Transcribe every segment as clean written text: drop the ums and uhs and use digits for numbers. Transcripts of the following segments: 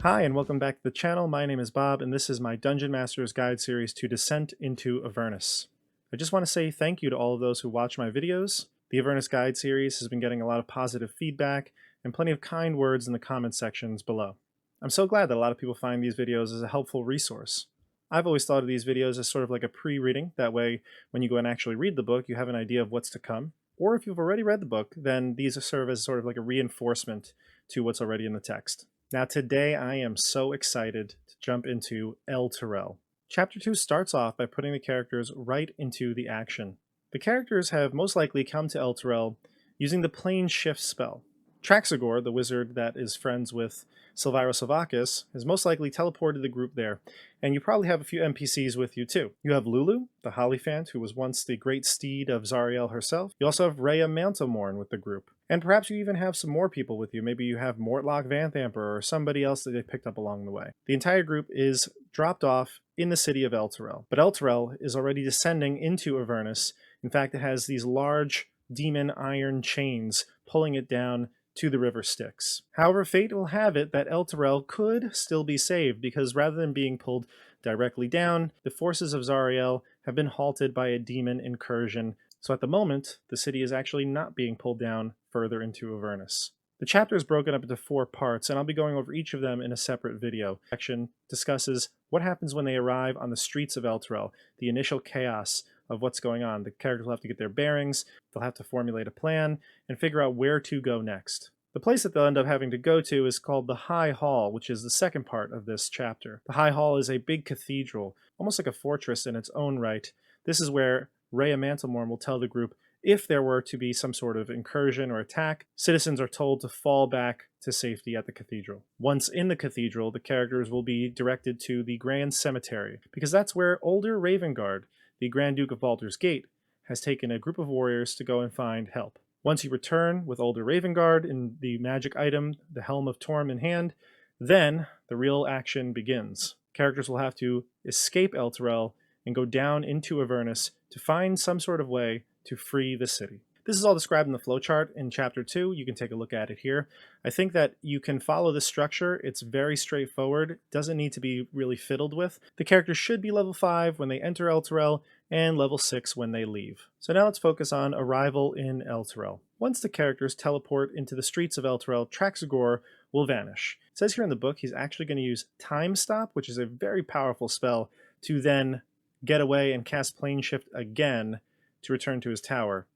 Hi, and welcome back to the channel. My name is Bob, and this is my Dungeon Master's Guide series to Descent into Avernus. I just want to say thank you to all of those who watch my videos. The Avernus Guide series has been getting a lot of positive feedback and plenty of kind words in the comment sections below. I'm so glad that a lot of people find these videos as a helpful resource. I've always thought of these videos as sort of like a pre-reading. That way, when you go and actually read the book, you have an idea of what's to come. Or if you've already read the book, then these serve as sort of like a reinforcement to what's already in the text. Now today I am so excited to jump into Elturel. Chapter 2 starts off by putting the characters right into the action. The characters have most likely come to Elturel using the Plane Shift spell. Traxagor, the wizard that is friends with Silvira Silvakis, has most likely teleported the group there, and you probably have a few NPCs with you too. You have Lulu, the Hollyphant, who was once the great steed of Zariel herself. You also have Rhea Mantelmorn with the group. And perhaps you even have some more people with you. Maybe you have Mortlock Vanthamper or somebody else that they picked up along the way. The entire group is dropped off in the city of Elturel. But Elturel is already descending into Avernus. In fact, it has these large demon iron chains pulling it down to the river Styx. However, fate will have it that Elturel could still be saved, because rather than being pulled directly down, the forces of Zariel have been halted by a demon incursion. So at the moment, the city is actually not being pulled down further into Avernus. The chapter is broken up into 4 parts, and I'll be going over each of them in a separate video. The section discusses what happens when they arrive on the streets of Elturel, the initial chaos of what's going on. The characters will have to get their bearings, they'll have to formulate a plan, and figure out where to go next. The place that they'll end up having to go to is called the High Hall, which is the second part of this chapter. The High Hall is a big cathedral, almost like a fortress in its own right. This is where Rhea Mantelmorn will tell the group if there were to be some sort of incursion or attack, citizens are told to fall back to safety at the cathedral. Once in the cathedral, the characters will be directed to the Grand Cemetery, because that's where older Ravengard, the Grand Duke of Baldur's Gate, has taken a group of warriors to go and find help. Once you return with older Ravengard in the magic item, the Helm of Torm in hand, then the real action begins. Characters will have to escape Elturel and go down into Avernus to find some sort of way to free the city. This is all described in the flowchart in Chapter 2. You can take a look at it here. I think that you can follow this structure. It's very straightforward. Doesn't need to be really fiddled with. The characters should be level 5 when they enter Elturel, and level 6 when they leave. So now let's focus on arrival in Elturel. Once the characters teleport into the streets of Elturel, Traxagor will vanish. It says here in the book he's actually going to use Time Stop, which is a very powerful spell, to then get away and cast Plane Shift again to return to his tower.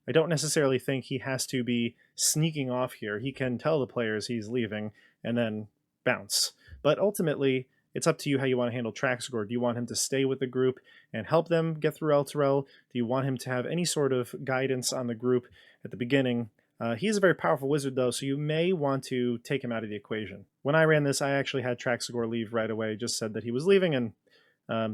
I don't necessarily think he has to be sneaking off here. He can tell the players he's leaving and then bounce. But ultimately, it's up to you how you want to handle Traxagor. Do you want him to stay with the group and help them get through Elturel? Do you want him to have any sort of guidance on the group at the beginning? He's a very powerful wizard, though, so you may want to take him out of the equation. When I ran this, I actually had Traxagor leave right away. Just said that he was leaving, and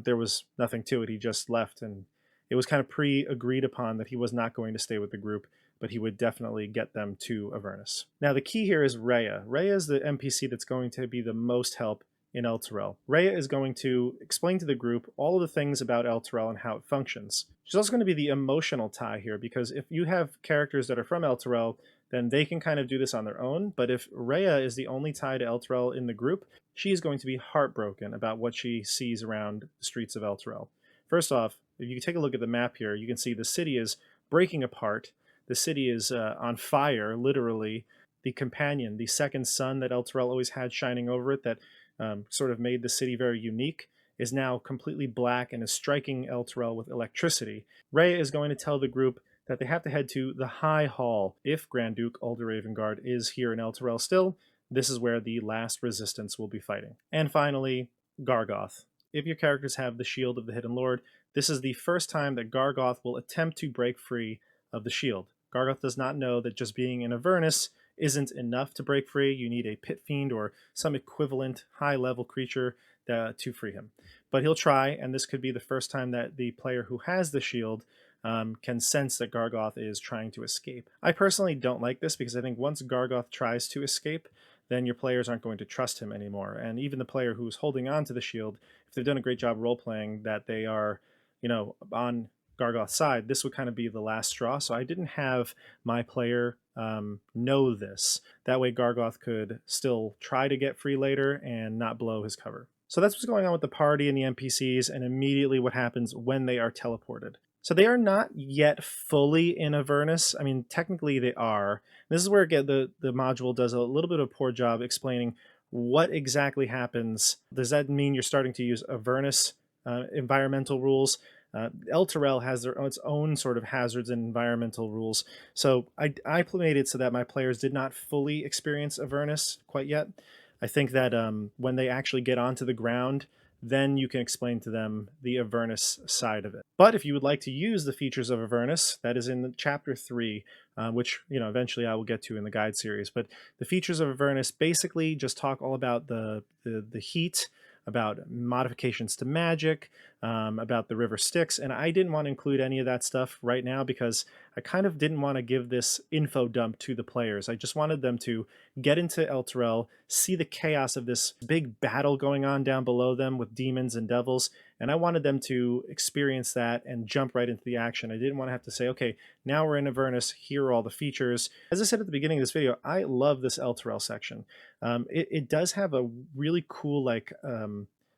there was nothing to it. He just left, and it was kind of pre-agreed upon that he was not going to stay with the group, but he would definitely get them to Avernus. Now, the key here is Rhea. Rhea is the NPC that's going to be the most help in Elturel. Rhea is going to explain to the group all of the things about Elturel and how it functions. She's also going to be the emotional tie here, because if you have characters that are from Elturel, then they can kind of do this on their own, but if Rhea is the only tie to Elturel in the group, she's going to be heartbroken about what she sees around the streets of Elturel. First off, if you take a look at the map here, you can see the city is breaking apart. The city is on fire, literally. The companion, the second sun that Elturel always had shining over it, that sort of made the city very unique, is now completely black and is striking Elturel with electricity. Rhea is going to tell the group that they have to head to the High Hall. If Grand Duke Ulder Ravengard is here in Elturel still, this is where the last resistance will be fighting. And finally, Gargoth. If your characters have the Shield of the Hidden Lord, this is the first time that Gargoth will attempt to break free of the shield. Gargoth does not know that just being in Avernus isn't enough to break free. You need a pit fiend or some equivalent high-level creature to free him. But he'll try, and this could be the first time that the player who has the shield can sense that Gargoth is trying to escape. I personally don't like this, because I think once Gargoth tries to escape, then your players aren't going to trust him anymore. And even the player who's holding on to the shield, if they've done a great job role-playing that they are, on Gargoth's side, this would kind of be the last straw. So I didn't have my player know this. That way Gargoth could still try to get free later and not blow his cover. So that's what's going on with the party and the NPCs, and immediately what happens when they are teleported. So they are not yet fully in Avernus. I mean, technically they are. This is where again, the module does a little bit of a poor job explaining what exactly happens. Does that mean you're starting to use Avernus environmental rules? Elturel has its own sort of hazards and environmental rules. So I made it so that my players did not fully experience Avernus quite yet. I think that when they actually get onto the ground, then you can explain to them the Avernus side of it. But if you would like to use the features of Avernus, that is in chapter 3, which eventually I will get to in the guide series. But the features of Avernus basically just talk all about the heat, about modifications to magic, about the river Styx, and I didn't want to include any of that stuff right now because I kind of didn't want to give this info dump to the players. I just wanted them to get into Elturel, see the chaos of this big battle going on down below them with demons and devils, and I wanted them to experience that and jump right into the action. I didn't want to have to say, okay, now we're in Avernus, here are all the features. As I said at the beginning of this video, I love this Elturel section. It does have a really cool,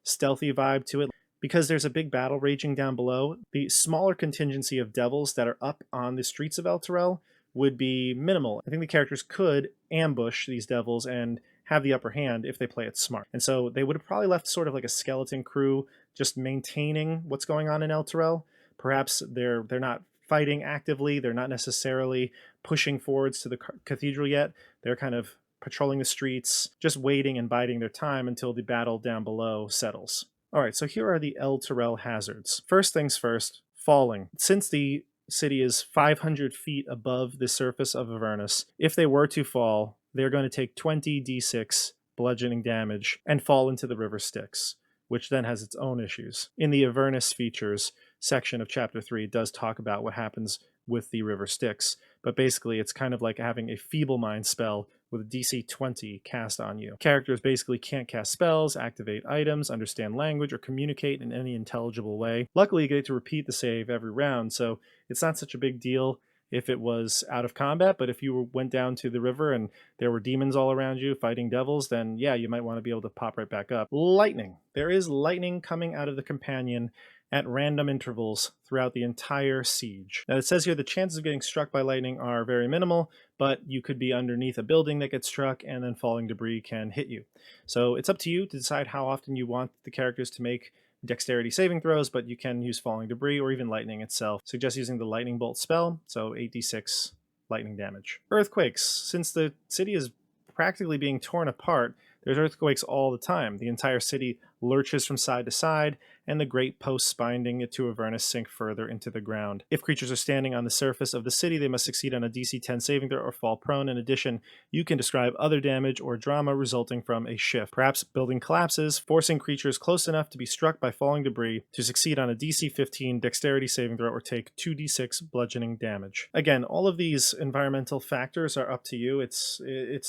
stealthy vibe to it. Because there's a big battle raging down below, the smaller contingency of devils that are up on the streets of Elturel would be minimal. I think the characters could ambush these devils and have the upper hand if they play it smart. And so they would have probably left sort of like a skeleton crew just maintaining what's going on in Elturel. Perhaps they're not fighting actively, they're not necessarily pushing forwards to the cathedral yet. They're kind of patrolling the streets, just waiting and biding their time until the battle down below settles. All right, so here are the Elturel hazards. First things first, falling. Since the city is 500 feet above the surface of Avernus, if they were to fall, they're going to take 20 d6 bludgeoning damage and fall into the river Styx, which then has its own issues. In the Avernus features section of chapter 3, it does talk about what happens with the river Styx, but basically it's kind of like having a feeble mind spell with a DC 20 cast on you. Characters basically can't cast spells, activate items, understand language, or communicate in any intelligible way. Luckily, you get to repeat the save every round, so it's not such a big deal if it was out of combat, but if you went down to the river and there were demons all around you fighting devils, then yeah, you might want to be able to pop right back up. Lightning. There is lightning coming out of the companion at random intervals throughout the entire siege. Now it says here the chances of getting struck by lightning are very minimal, but you could be underneath a building that gets struck and then falling debris can hit you. So it's up to you to decide how often you want the characters to make dexterity saving throws, but you can use falling debris or even lightning itself. Suggest using the lightning bolt spell, so 8d6 lightning damage. Earthquakes. Since the city is practically being torn apart, there's earthquakes all the time. The entire city lurches from side to side, and the great posts binding it to Avernus sink further into the ground. If creatures are standing on the surface of the city, they must succeed on a DC 10 saving throw or fall prone. In addition, you can describe other damage or drama resulting from a shift. Perhaps building collapses, forcing creatures close enough to be struck by falling debris to succeed on a DC 15 dexterity saving throw or take 2d6 bludgeoning damage. Again, all of these environmental factors are up to you. It's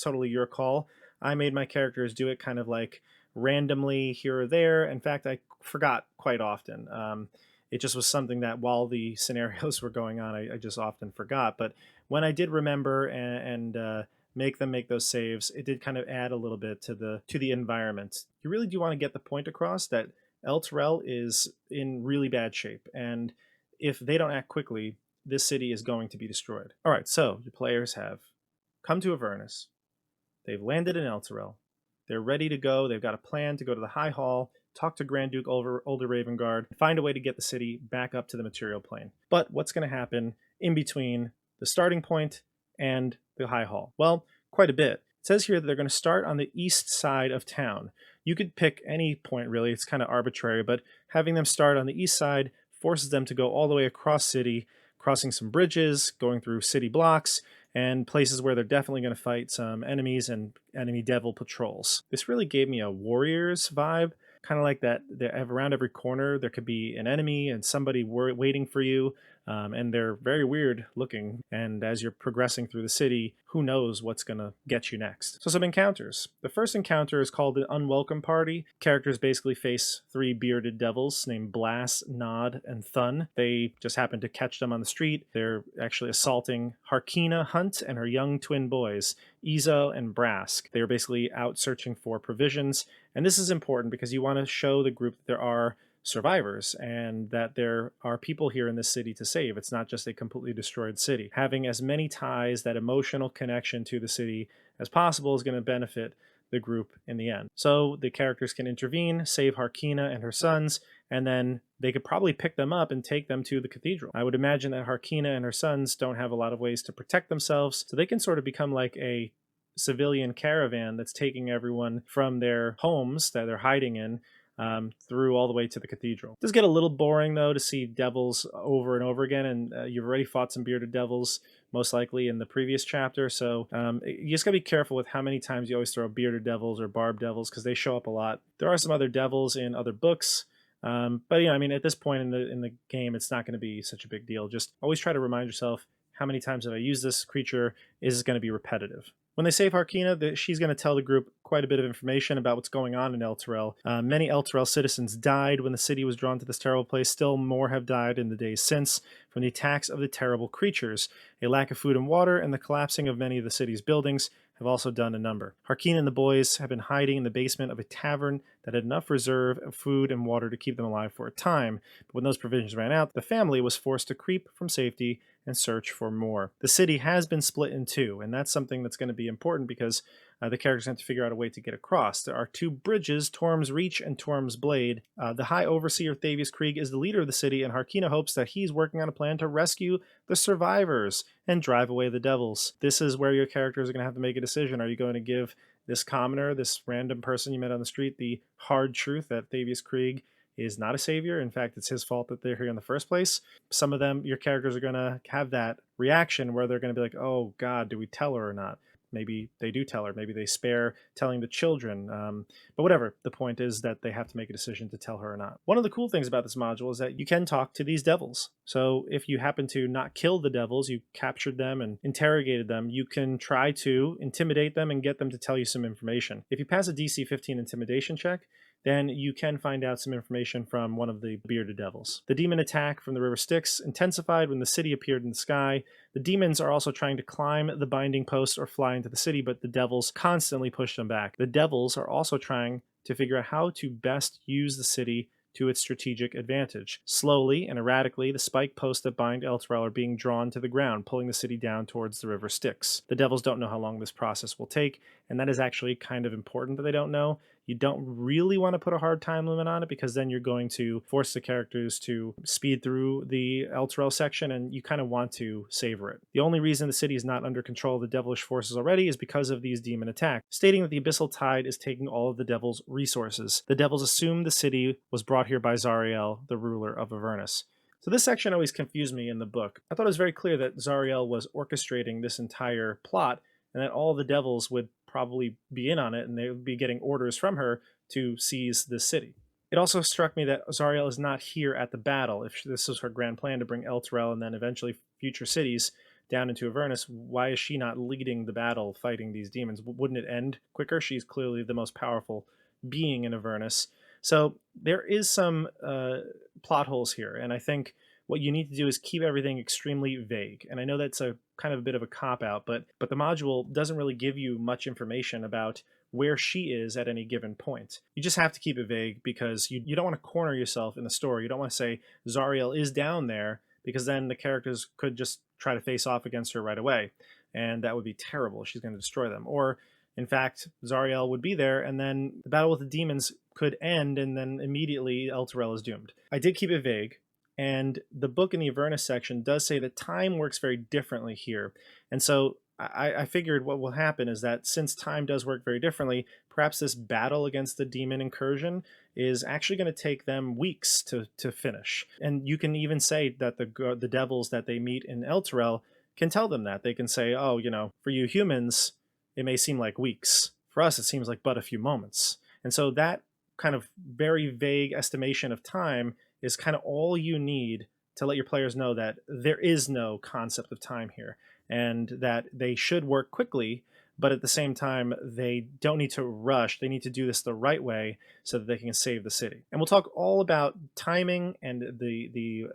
totally your call. I made my characters do it kind of like randomly here or there. In fact, I forgot quite often. It just was something that while the scenarios were going on, I just often forgot. But when I did remember and make them make those saves, it did kind of add a little bit to the environment. You really do want to get the point across that Elturel is in really bad shape, and if they don't act quickly, this city is going to be destroyed. All right, so your players have come to Avernus. They've landed in Elturel. They're ready to go. They've got a plan to go to the High Hall, talk to Grand Duke Older Ravengard, and find a way to get the city back up to the material plane. But what's going to happen in between the starting point and the High Hall? Well, quite a bit. It says here that they're going to start on the east side of town. You could pick any point, really. It's kind of arbitrary, but having them start on the east side forces them to go all the way across city, crossing some bridges, going through city blocks, and places where they're definitely going to fight some enemies and enemy devil patrols. This really gave me a Warriors vibe, kind of like that around every corner there could be an enemy and somebody waiting for you. And they're very weird looking. And as you're progressing through the city, who knows what's going to get you next. So some encounters. The first encounter is called the Unwelcome Party. Characters basically face 3 bearded devils named Blast, Nod, and Thun. They just happen to catch them on the street. They're actually assaulting Harkina Hunt and her young twin boys, Izo and Brask. They are basically out searching for provisions. And this is important because you want to show the group that there are survivors and that there are people here in this city to save. It's not just a completely destroyed city. Having as many ties, that emotional connection to the city as possible is going to benefit the group in the end. So the characters can intervene, save Harkina and her sons, and then they could probably pick them up and take them to the cathedral. I would imagine that Harkina and her sons don't have a lot of ways to protect themselves, so they can sort of become like a civilian caravan that's taking everyone from their homes that they're hiding in through all the way to the cathedral. It does get a little boring, though, to see devils over and over again, and you've already fought some bearded devils, most likely in the previous chapter, so you just gotta be careful with how many times you always throw bearded devils or barbed devils, because they show up a lot. There are some other devils in other books, but I mean, at this point in the game, it's not going to be such a big deal. Just always try to remind yourself, how many times have I used this creature? Is going to be repetitive. When they save Harkina, she's going to tell the group quite a bit of information about what's going on in Elturel. Many Elturel citizens died when the city was drawn to this terrible place. Still more have died in the days since from the attacks of the terrible creatures. A lack of food and water and the collapsing of many of the city's buildings have also done a number. Harkina and the boys have been hiding in the basement of a tavern that had enough reserve of food and water to keep them alive for a time. But when those provisions ran out, the family was forced to creep from safety and search for more. The city has been split in two, and that's something that's going to be important because the characters have to figure out a way to get across. There are 2 bridges, Torm's Reach and Torm's Blade. The High Overseer Thavius Krieg is the leader of the city, and Harkina hopes that he's working on a plan to rescue the survivors and drive away the devils. This is where your characters are going to have to make a decision. Are you going to give this commoner, this random person you met on the street, the hard truth that Thavius Krieg is not a savior? In fact, it's his fault that they're here in the first place. Some of them, your characters are going to have that reaction where they're going to be like, oh God, do we tell her or not? Maybe they do tell her. Maybe they spare telling the children. But whatever, the point is that they have to make a decision to tell her or not. One of the cool things about this module is that you can talk to these devils. So if you happen to not kill the devils, you captured them and interrogated them, you can try to intimidate them and get them to tell you some information. If you pass a DC 15 intimidation check, then you can find out some information from one of the bearded devils. The demon attack from the river Styx intensified when the city appeared in the sky. The demons are also trying to climb the binding posts or fly into the city, but the devils constantly push them back. The devils are also trying to figure out how to best use the city to its strategic advantage. Slowly and erratically, the spike posts that bind Elturel are being drawn to the ground, pulling the city down towards the river Styx. The devils don't know how long this process will take, and that is actually kind of important that they don't know. You don't really want to put a hard time limit on it because then you're going to force the characters to speed through the Elturel section, and you kind of want to savor it. The only reason the city is not under control of the devilish forces already is because of these demon attacks, stating that the Abyssal Tide is taking all of the devil's resources. The devils assume the city was brought here by Zariel, the ruler of Avernus. So this section always confused me in the book. I thought it was very clear that Zariel was orchestrating this entire plot and that all the devils would probably be in on it and they would be getting orders from her to seize the city. It also struck me that Zariel is not here at the battle. If this was her grand plan to bring Elturel and then eventually future cities down into Avernus, why is she not leading the battle fighting these demons? Wouldn't it end quicker? She's clearly the most powerful being in Avernus. So there is some plot holes here, and I think what you need to do is keep everything extremely vague. And I know that's a kind of a bit of a cop-out, but the module doesn't really give you much information about where she is at any given point. You just have to keep it vague because you don't want to corner yourself in the story. You don't want to say Zariel is down there because then the characters could just try to face off against her right away. And that would be terrible. She's going to destroy them. Or in fact, Zariel would be there and then the battle with the demons could end and then immediately Elturel is doomed. I did keep it vague. And the book in the Avernus section does say that time works very differently here. And so I figured what will happen is that since time does work very differently, perhaps this battle against the demon incursion is actually going to take them weeks to finish. And you can even say that the devils that they meet in Elturel can tell them that. They can say, oh, you know, for you humans, it may seem like weeks. For us, it seems like but a few moments. And so that kind of very vague estimation of time is kind of all you need to let your players know that there is no concept of time here and that they should work quickly, but at the same time, they don't need to rush. They need to do this the right way so that they can save the city. And we'll talk all about timing and the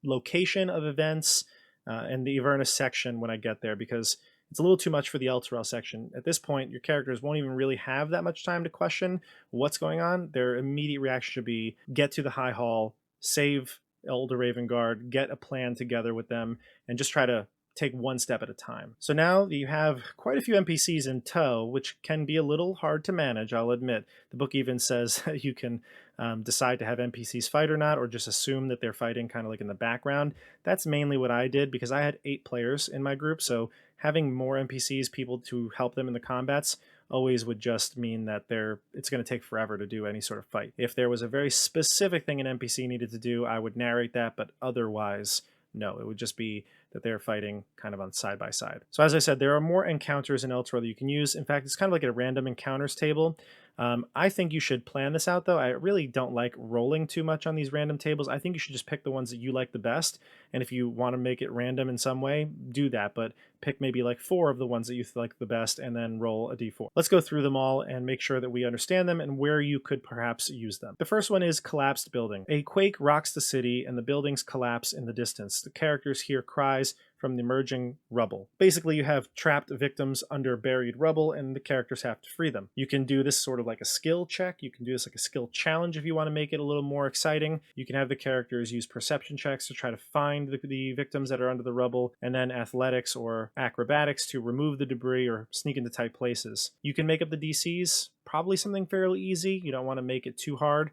location of events and the Avernus section when I get there, because it's a little too much for the Elturel section. At this point, your characters won't even really have that much time to question what's going on. Their immediate reaction should be get to the High Hall, save Elder Ravengard, get a plan together with them, and just try to take one step at a time. So now that you have quite a few NPCs in tow, which can be a little hard to manage, I'll admit. The book even says you can decide to have NPCs fight or not, or just assume that they're fighting kind of like in the background. That's mainly what I did because I had 8 players in my group, so having more NPCs, people to help them in the combats, always would just mean that it's going to take forever to do any sort of fight. If there was a very specific thing an NPC needed to do, I would narrate that, but otherwise, no, it would just be that they're fighting kind of on side by side. So as I said, there are more encounters in Elturel that you can use. In fact, it's kind of like a random encounters table. I think you should plan this out, though. I really don't like rolling too much on these random tables. I think you should just pick the ones that you like the best. And if you want to make it random in some way, do that. But pick maybe like 4 of the ones that you like the best and then roll a d4. Let's go through them all and make sure that we understand them and where you could perhaps use them. The first one is collapsed building. A quake rocks the city and the buildings collapse in the distance. The characters hear cries from the emerging rubble. Basically, you have trapped victims under buried rubble and the characters have to free them. You can do this sort of like a skill check. You can do this like a skill challenge if you want to make it a little more exciting. You can have the characters use perception checks to try to find the victims that are under the rubble, and then athletics or acrobatics to remove the debris or sneak into tight places. You can make up the DCs, probably something fairly easy. You don't want to make it too hard.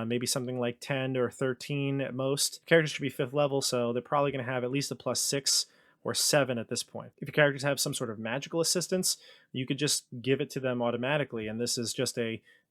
Maybe something like 10 or 13 at most. Characters should be 5th level, so they're probably going to have at least a +6 or 7 at this point. If your characters have some sort of magical assistance, you could just give it to them automatically, and this is just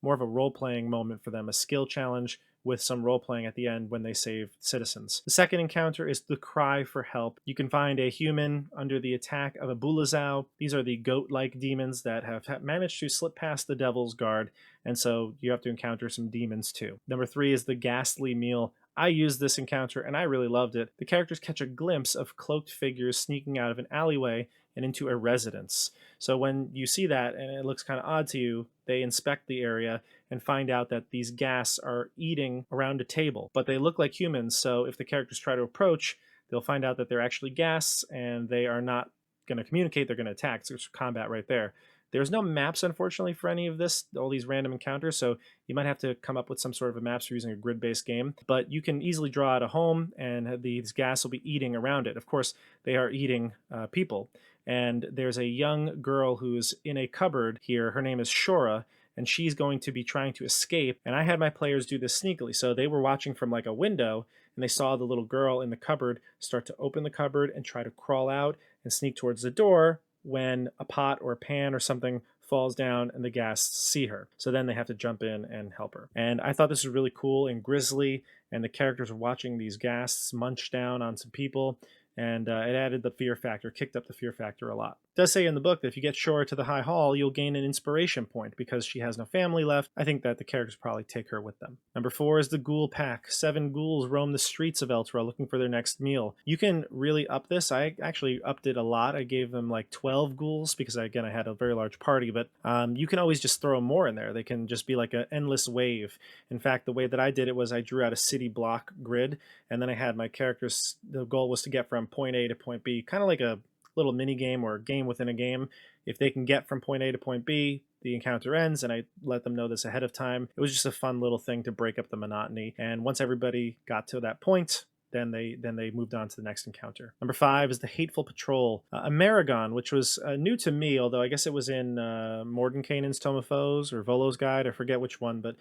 more of a role-playing moment for them, a skill challenge with some role-playing at the end when they save citizens. The second encounter is the cry for help. You can find a human under the attack of a bulazau. These are the goat-like demons that have managed to slip past the devil's guard, and so you have to encounter some demons too. Number 3 is the ghastly meal. I used this encounter and I really loved it. The characters catch a glimpse of cloaked figures sneaking out of an alleyway and into a residence. So when you see that and it looks kind of odd to you, they inspect the area and find out that these ghasts are eating around a table, but they look like humans. So if the characters try to approach, they'll find out that they're actually ghasts and they are not going to communicate, they're going to attack. So it's combat right there. There's no maps, unfortunately, for any of this, all these random encounters, so you might have to come up with some sort of a maps for using a grid-based game, but you can easily draw out a home, and these ghasts will be eating around it. Of course, they are eating people, and there's a young girl who's in a cupboard here. Her name is Shora, and she's going to be trying to escape, and I had my players do this sneakily, so they were watching from like a window, and they saw the little girl in the cupboard start to open the cupboard and try to crawl out and sneak towards the door, when a pot or a pan or something falls down and the ghasts see her. So then they have to jump in and help her. And I thought this was really cool and grisly, and the characters were watching these ghasts munch down on some people, and it added the fear factor, kicked up the fear factor a lot. It does say in the book that if you get Shora to the High Hall, you'll gain an inspiration point because she has no family left. I think that the characters probably take her with them. Number 4 is the Ghoul Pack. 7 ghouls roam the streets of Elturel looking for their next meal. You can really up this. I actually upped it a lot. I gave them like 12 ghouls because, again, I had a very large party, but you can always just throw more in there. They can just be like an endless wave. In fact, the way that I did it was I drew out a city block grid, and then I had my characters, the goal was to get from point A to point B, kind of like a little mini game or game within a game. If they can get from point A to point B, the encounter ends, and I let them know this ahead of time. It was just a fun little thing to break up the monotony, and once everybody got to that point, then they moved on to the next encounter. Number 5 is the Hateful Patrol, a Maragon, which was new to me, although I guess it was in Mordenkainen's Tome of Foes or Volo's Guide, I forget which one, but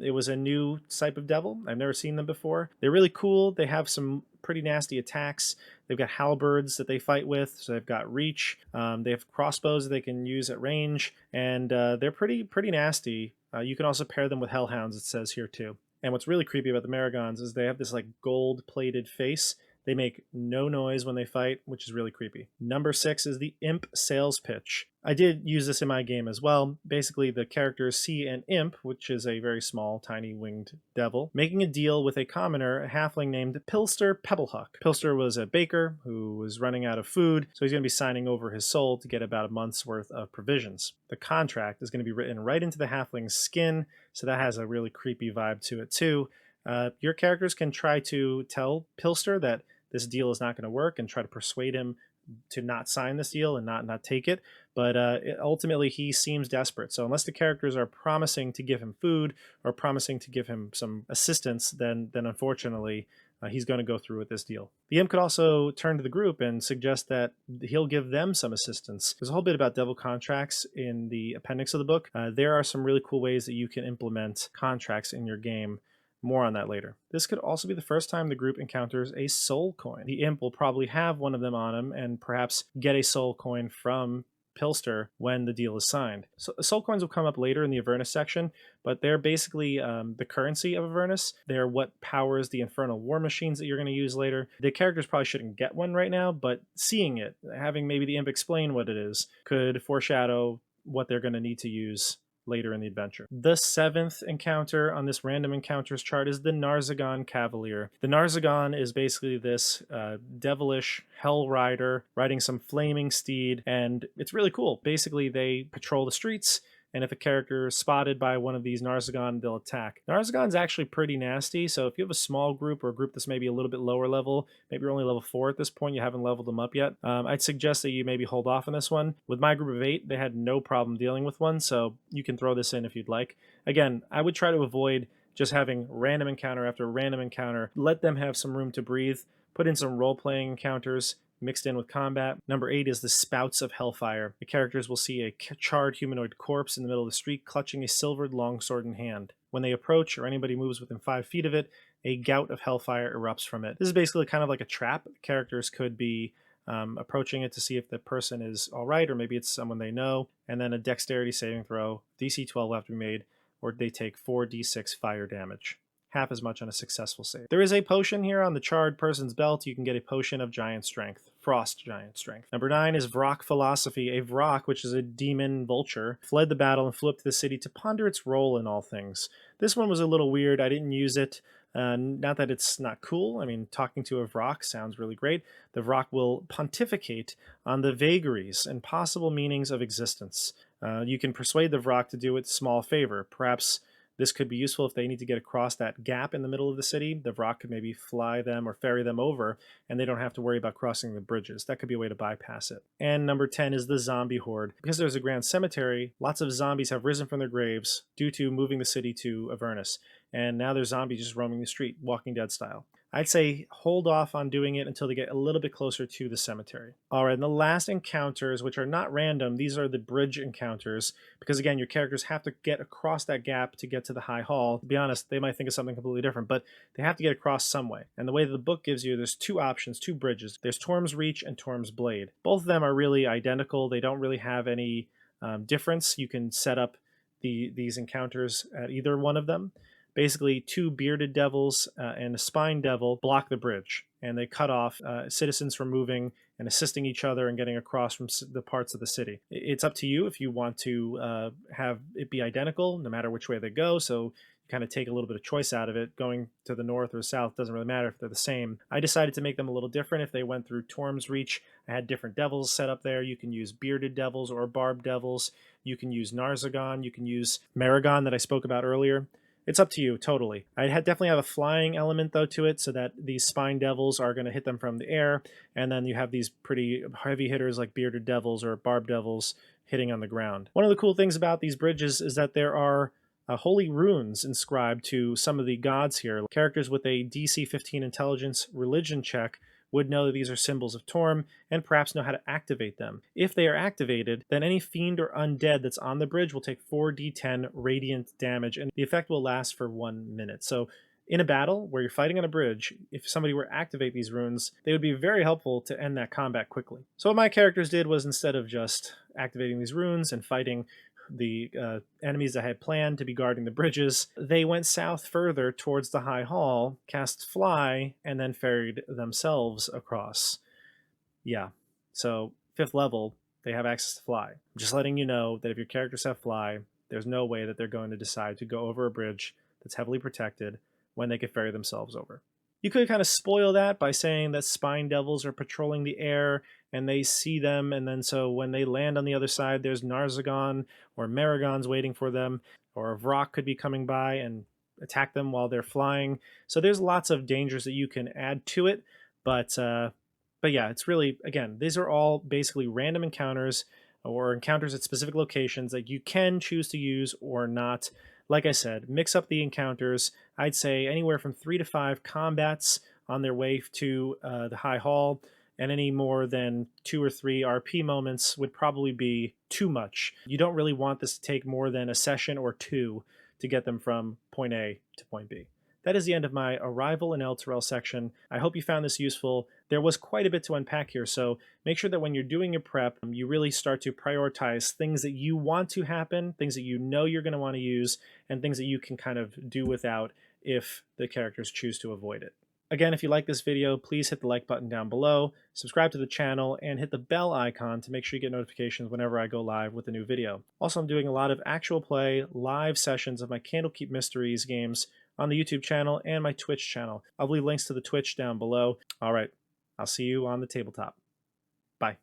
it was a new type of devil. I've never seen them before. They're really cool. They have some pretty nasty attacks. They've got halberds that they fight with, so they've got reach. They have crossbows that they can use at range, and they're pretty nasty. You can also pair them with hellhounds, it says here too. And what's really creepy about the Maragons is they have this like gold-plated face They make no noise when they fight, which is really creepy. Number 6 is the Imp Sales Pitch. I did use this in my game as well. Basically, the characters see an imp, which is a very small, tiny winged devil, making a deal with a commoner, a halfling named Pilster Pebblehuck. Pilster was a baker who was running out of food, so he's going to be signing over his soul to get about a month's worth of provisions. The contract is going to be written right into the halfling's skin, so that has a really creepy vibe to it too. Your characters can try to tell Pilster that this deal is not going to work and try to persuade him to not sign this deal and not take it, but ultimately he seems desperate. So unless the characters are promising to give him food or promising to give him some assistance, then unfortunately he's going to go through with this deal. The imp could also turn to the group and suggest that he'll give them some assistance. There's a whole bit about devil contracts in the appendix of the book. There are some really cool ways that you can implement contracts in your game. More on that later. This could also be the first time the group encounters a soul coin. The imp will probably have one of them on him and perhaps get a soul coin from Pilster when the deal is signed. So soul coins will come up later in the Avernus section, but they're basically the currency of Avernus. They're what powers the infernal war machines that you're going to use later. The characters probably shouldn't get one right now, but seeing it, having maybe the imp explain what it is, could foreshadow what they're going to need to use later in the adventure. The 7th encounter on this random encounters chart is the Narzagon Cavalier. The Narzagon is basically this devilish hell rider riding some flaming steed, and it's really cool. Basically, they patrol the streets, and if a character is spotted by one of these Narzagon, they'll attack. Narzagon's actually pretty nasty, so if you have a small group or a group that's maybe a little bit lower level, maybe you're only level 4 at this point, you haven't leveled them up yet, I'd suggest that you maybe hold off on this one. With my group of 8, they had no problem dealing with one, so you can throw this in if you'd like. Again, I would try to avoid just having random encounter after random encounter. Let them have some room to breathe. Put in some role-playing encounters mixed in with combat. Number 8 is the Spouts of Hellfire. The characters will see a charred humanoid corpse in the middle of the street clutching a silvered longsword in hand. When they approach or anybody moves within 5 feet of it, a gout of hellfire erupts from it. This is basically kind of like a trap. Characters could be approaching it to see if the person is all right, or maybe it's someone they know, and then a dexterity saving throw, DC 12 will have to be made, or they take 4d6 fire damage. Half as much on a successful save. There is a potion here on the charred person's belt. You can get a potion of giant strength, frost giant strength. Number 9 is Vrock Philosophy. A Vrock, which is a demon vulture, fled the battle and flew up to the city to ponder its role in all things. This one was a little weird. I didn't use it. Not that it's not cool. I mean, talking to a Vrock sounds really great. The Vrock will pontificate on the vagaries and possible meanings of existence. You can persuade the Vrock to do it a small favor. Perhaps this could be useful if they need to get across that gap in the middle of the city. The Vrock could maybe fly them or ferry them over, and they don't have to worry about crossing the bridges. That could be a way to bypass it. And number 10 is the Zombie Horde. Because there's a grand cemetery, lots of zombies have risen from their graves due to moving the city to Avernus. And now there's zombies just roaming the street, Walking Dead style. I'd say hold off on doing it until they get a little bit closer to the cemetery. All right, and the last encounters, which are not random, these are the bridge encounters, because again, your characters have to get across that gap to get to the High Hall. To be honest, they might think of something completely different, but they have to get across some way. And the way that the book gives you, there's 2 options, 2 bridges. There's Torm's Reach and Torm's Blade. Both of them are really identical. They don't really have any difference. You can set up these encounters at either one of them. Basically, 2 bearded devils and a spine devil block the bridge, and they cut off citizens from moving and assisting each other and getting across from the parts of the city. It's up to you if you want to have it be identical, no matter which way they go, so you kind of take a little bit of choice out of it. Going to the north or south doesn't really matter if they're the same. I decided to make them a little different. If they went through Torm's Reach, I had different devils set up there. You can use bearded devils or barbed devils. You can use Narzagon. You can use Maragon that I spoke about earlier. It's up to you, totally. I definitely have a flying element, though, to it, so that these spine devils are going to hit them from the air, and then you have these pretty heavy hitters like bearded devils or barbed devils hitting on the ground. One of the cool things about these bridges is that there are holy runes inscribed to some of the gods here. Characters with a DC 15 intelligence religion check would know that these are symbols of Torm and perhaps know how to activate them. If they are activated, then any fiend or undead that's on the bridge will take 4d10 radiant damage, and the effect will last for 1 minute. So in a battle where you're fighting on a bridge, if somebody were to activate these runes, they would be very helpful to end that combat quickly. So what my characters did was, instead of just activating these runes and fighting the enemies that had planned to be guarding the bridges. They went south further towards the High Hall, cast Fly, and then ferried themselves across. Yeah, so 5th level, they have access to Fly. I'm just letting you know that if your characters have Fly, there's no way that they're going to decide to go over a bridge that's heavily protected when they could ferry themselves over. You could kind of spoil that by saying that Spine Devils are patrolling the air and they see them, and then so when they land on the other side, there's Narzagon or Maragons waiting for them, or a Vrock could be coming by and attack them while they're flying. So there's lots of dangers that you can add to it, but yeah, it's really, again, these are all basically random encounters or encounters at specific locations that you can choose to use or not. Like I said, mix up the encounters. I'd say anywhere from 3 to 5 combats on their way to the High Hall, and any more than 2 or 3 RP moments would probably be too much. You don't really want this to take more than a session or 2 to get them from point A to point B. That is the end of my Arrival in Elturel section. I hope you found this useful. There was quite a bit to unpack here, so make sure that when you're doing your prep, you really start to prioritize things that you want to happen, things that you know you're going to want to use, and things that you can kind of do without if the characters choose to avoid it. Again, if you like this video, please hit the like button down below, subscribe to the channel, and hit the bell icon to make sure you get notifications whenever I go live with a new video. Also, I'm doing a lot of actual play, live sessions of my Candlekeep Mysteries games on the YouTube channel and my Twitch channel. I'll leave links to the Twitch down below. All right, I'll see you on the tabletop. Bye.